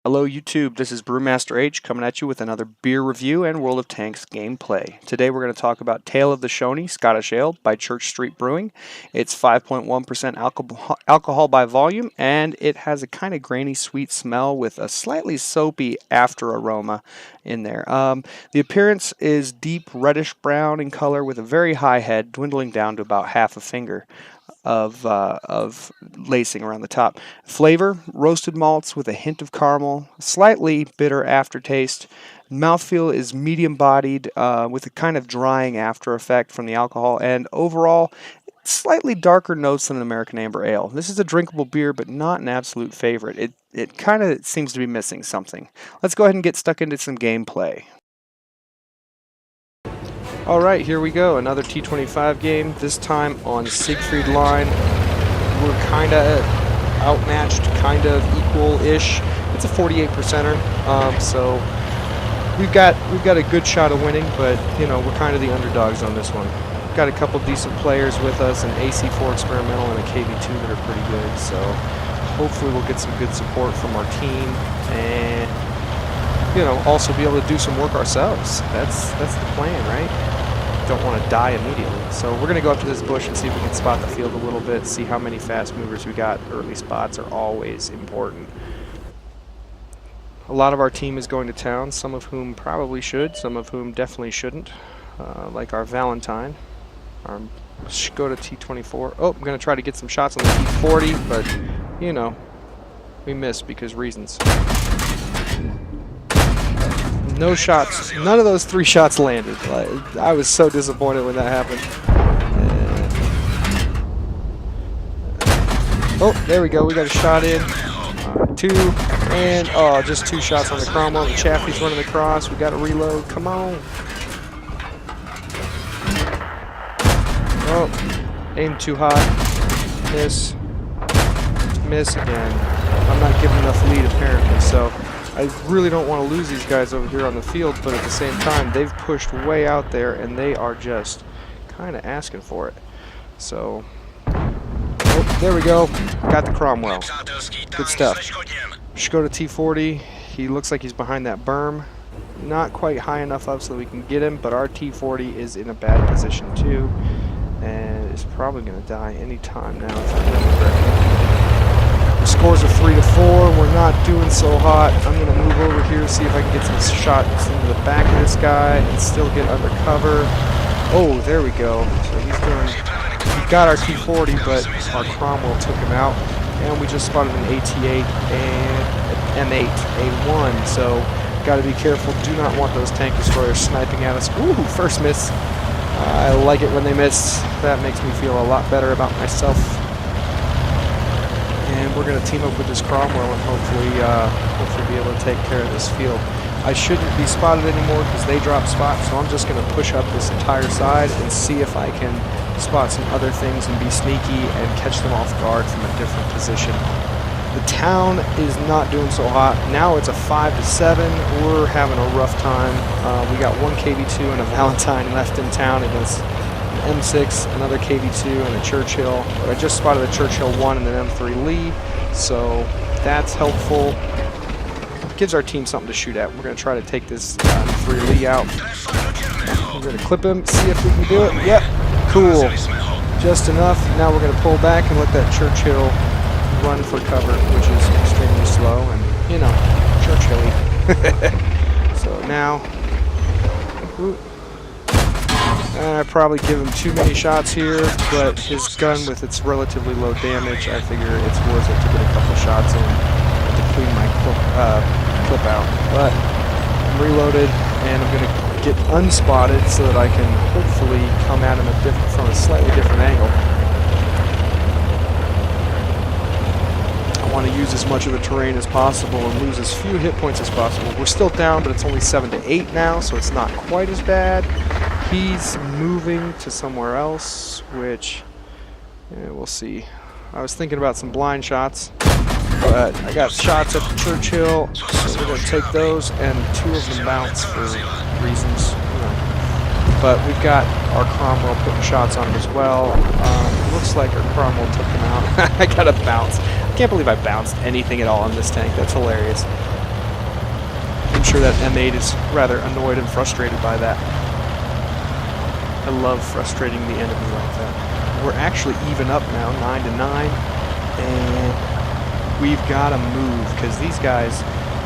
Hello YouTube, this is Brewmaster H coming at you with another beer review and World of Tanks gameplay. Today we're going to talk about Tale of the Shony Scottish Ale by Church Street Brewing. It's 5.1% alcohol by volume, and it has a kind of grainy sweet smell with a slightly soapy after aroma in there. The appearance is deep reddish brown in color with a very high head, dwindling down to about half a finger of lacing around the top. Flavor, roasted malts with a hint of caramel, slightly bitter aftertaste. Mouthfeel is medium-bodied with a kind of drying after effect from the alcohol, and overall, slightly darker notes than an American Amber Ale. This is a drinkable beer, but not an absolute favorite. It kind of seems to be missing something. Let's go ahead and get stuck into some gameplay. Alright, here we go. Another T25 game, this time on Siegfried Line. We're kind of outmatched, kind of equal-ish. It's a 48%er, so we've got a good shot of winning, but you know, we're kind of the underdogs on this one. Got a couple decent players with us, an AC4 experimental and a KV2 that are pretty good, so hopefully we'll get some good support from our team and, you know, also be able to do some work ourselves. That's the plan, right? Don't want to die immediately. So we're going to go up to this bush and see if we can spot the field a little bit, see how many fast movers we got. Early spots are always important. A lot of our team is going to town, some of whom probably should, some of whom definitely shouldn't, like our Valentine, our Skoda T25. Oh, I'm going to try to get some shots on the T40, but, you know, we missed because reasons. No shots. None of those 3 shots landed. I was so disappointed when that happened. Oh, there we go. We got a shot in. 2. And, oh, just 2 shots on the Cromwell. The Chaffee's running across. We got to reload. Come on. Oh, aim too high. Miss. Miss again. I'm not giving enough lead, apparently, so I really don't want to lose these guys over here on the field, but at the same time, they've pushed way out there, and they are just kind of asking for it. So, oh, there we go. Got the Cromwell. Good stuff. Skoda T40, he looks like he's behind that berm. Not quite high enough up so that we can get him, but our T40 is in a bad position too, and is probably going to die any time now if I remember correctly. Scores are 3-4. We're not doing so hot. I'm going to move over here, see if I can get some shots into the back of this guy and still get under cover. Oh, there we go. So we got our T40, but our Cromwell took him out. And we just spotted an AT8 and an M8, A1. So got to be careful. Do not want those tank destroyers sniping at us. Ooh, first miss. I like it when they miss. That makes me feel a lot better about myself. And we're going to team up with this Cromwell and hopefully be able to take care of this field. I shouldn't be spotted anymore because they drop spots, so I'm just going to push up this entire side and see if I can spot some other things and be sneaky and catch them off guard from a different position. The town is not doing so hot. Now it's a 5-7. We're having a rough time. We got 1 KV2 and a Valentine left in town against M6, another KV2, and a Churchill. I just spotted a Churchill 1 and an M3 Lee, so that's helpful. Gives our team something to shoot at. We're going to try to take this M3 Lee out. We're going to clip him, see if we can do it. Yep, cool. Just enough. Now we're going to pull back and let that Churchill run for cover, which is extremely slow and, you know, Churchill-y. So now... I probably give him too many shots here, but his gun with its relatively low damage, I figure it's worth it to get a couple shots in to clean my clip out. But I'm reloaded, and I'm going to get unspotted so that I can hopefully come at him from a slightly different angle. I want to use as much of the terrain as possible and lose as few hit points as possible. We're still down, but it's only 7-8 now, so it's not quite as bad. He's moving to somewhere else, which, yeah, we'll see. I was thinking about some blind shots, but I got shots at the Churchill, so we're going to take those, and 2 of them bounce for reasons, you know. But we've got our Cromwell putting shots on him as well. Looks like our Cromwell took him out. I got a bounce. I can't believe I bounced anything at all on this tank. That's hilarious. sure that M8 is rather annoyed and frustrated by that. I love frustrating the enemy like that. We're actually even up now, 9-9, and we've got to move because these guys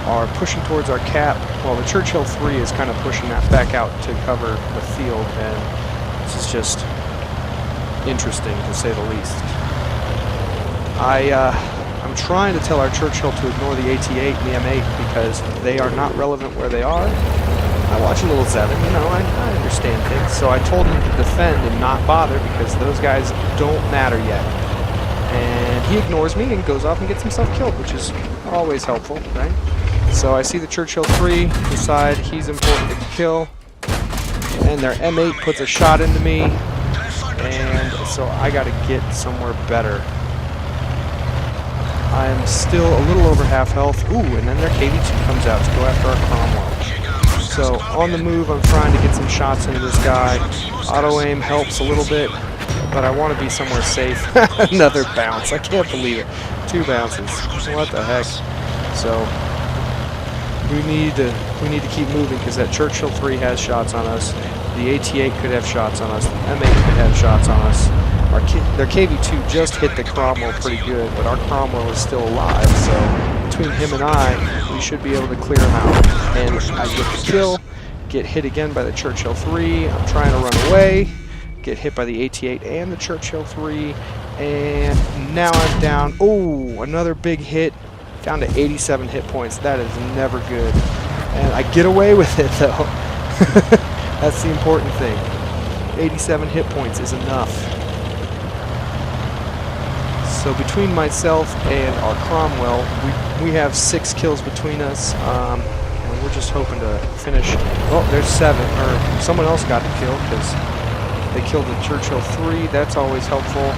are pushing towards our cap. Well, the Churchill 3 is kind of pushing that back out to cover the field, and this is just interesting to say the least. I'm trying to tell our Churchill to ignore the AT-8 and the M8 because they are not relevant where they are. I watch a little Zevin, you know, I understand things. So I told him to defend and not bother because those guys don't matter yet. And he ignores me and goes off and gets himself killed, which is always helpful, right? So I see the Churchill 3 decide he's important to kill, and their M8 puts a shot into me, and so I got to get somewhere better. I'm still a little over half health. Ooh, and then their KV-2 comes out to go after our Cromwell. So on the move, I'm trying to get some shots into this guy. Auto-aim helps a little bit, but I want to be somewhere safe. Another bounce. I can't believe it. 2 bounces. What the heck? So we need to keep moving because that Churchill 3 has shots on us. The AT-8 could have shots on us. The M8 could have shots on us. Their KV-2 just hit the Cromwell pretty good, but our Cromwell is still alive, so between him and I, we should be able to clear him out. And I get the kill, get hit again by the Churchill 3, I'm trying to run away, get hit by the AT-8 and the Churchill 3, and now I'm down. Oh, another big hit, down to 87 hit points. That is never good. And I get away with it, though. That's the important thing. 87 hit points is enough. So between myself and our Cromwell, we have 6 kills between us, and we're just hoping to finish. Oh, there's 7, or someone else got the kill because they killed the Churchill 3. That's always helpful.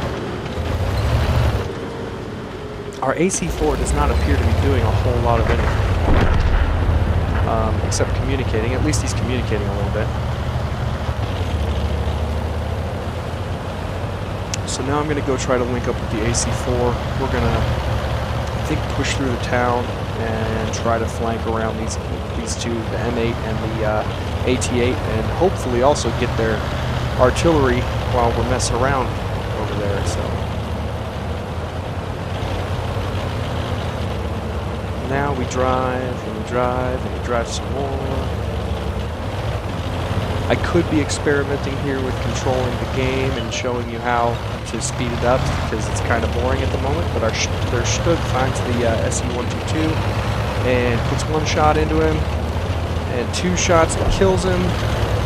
Our AC-4 does not appear to be doing a whole lot of anything, except communicating. At least he's communicating a little bit. So now I'm going to go try to link up with the AC-4. We're going to, I think, push through the town and try to flank around these two, the M8 and the AT-8, and hopefully also get their artillery while we're messing around over there. So now we drive and we drive and we drive some more. I could be experimenting here with controlling the game and showing you how to speed it up because it's kind of boring at the moment, but their Stug finds the SE-122 and puts 1 shot into him and 2 shots that kills him,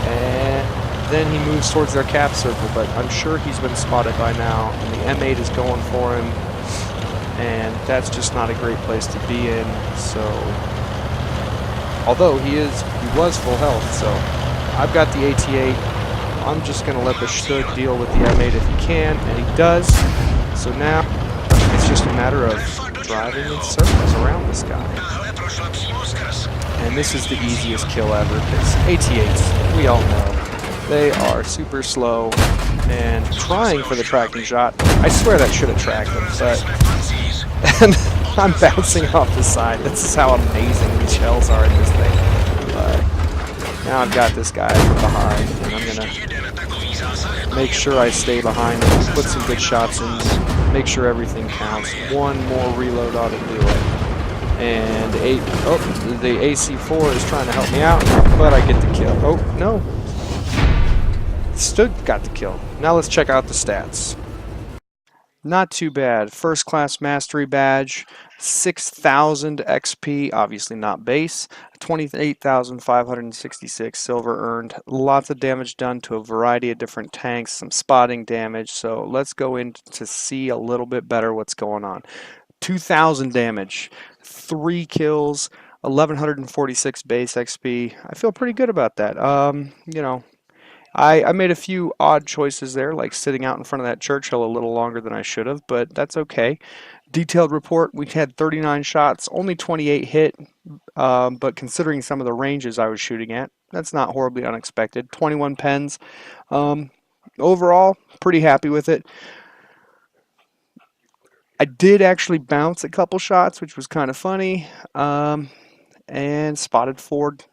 and then he moves towards their cap circle, but I'm sure he's been spotted by now, and the M8 is going for him, and that's just not a great place to be in. So although he was full health, so I've got the AT-8. I'm just going to let the Stug deal with the M8 if he can, and he does. So now it's just a matter of driving in circles around this guy. And this is the easiest kill ever because AT-8s, we all know, they are super slow and trying for the tracking shot. I swear that should have tracked him, but and I'm bouncing off the side. This is how amazing these shells are in this thing. Now I've got this guy from behind, and I'm going to make sure I stay behind him, put some good shots in, make sure everything counts. 1 more reload ought to do it. And the AC-4 is trying to help me out, but I get the kill. Oh, no. Stug got the kill. Now let's check out the stats. Not too bad. First class mastery badge, 6,000 XP, obviously not base, 28,566 silver earned, lots of damage done to a variety of different tanks, some spotting damage. So let's go in to see a little bit better what's going on. 2,000 damage, 3 kills, 1,146 base XP. I feel pretty good about that. You know, I made a few odd choices there, like sitting out in front of that Churchill a little longer than I should have, but that's okay. Detailed report, we had 39 shots, only 28 hit, but considering some of the ranges I was shooting at, that's not horribly unexpected. 21 pens. Overall, pretty happy with it. I did actually bounce a couple shots, which was kind of funny. and Spotted Ford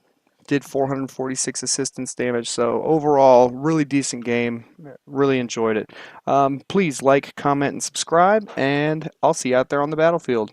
did 446 assistance damage. So overall, really decent game. Really enjoyed it. Please like, comment, and subscribe, and I'll see you out there on the battlefield.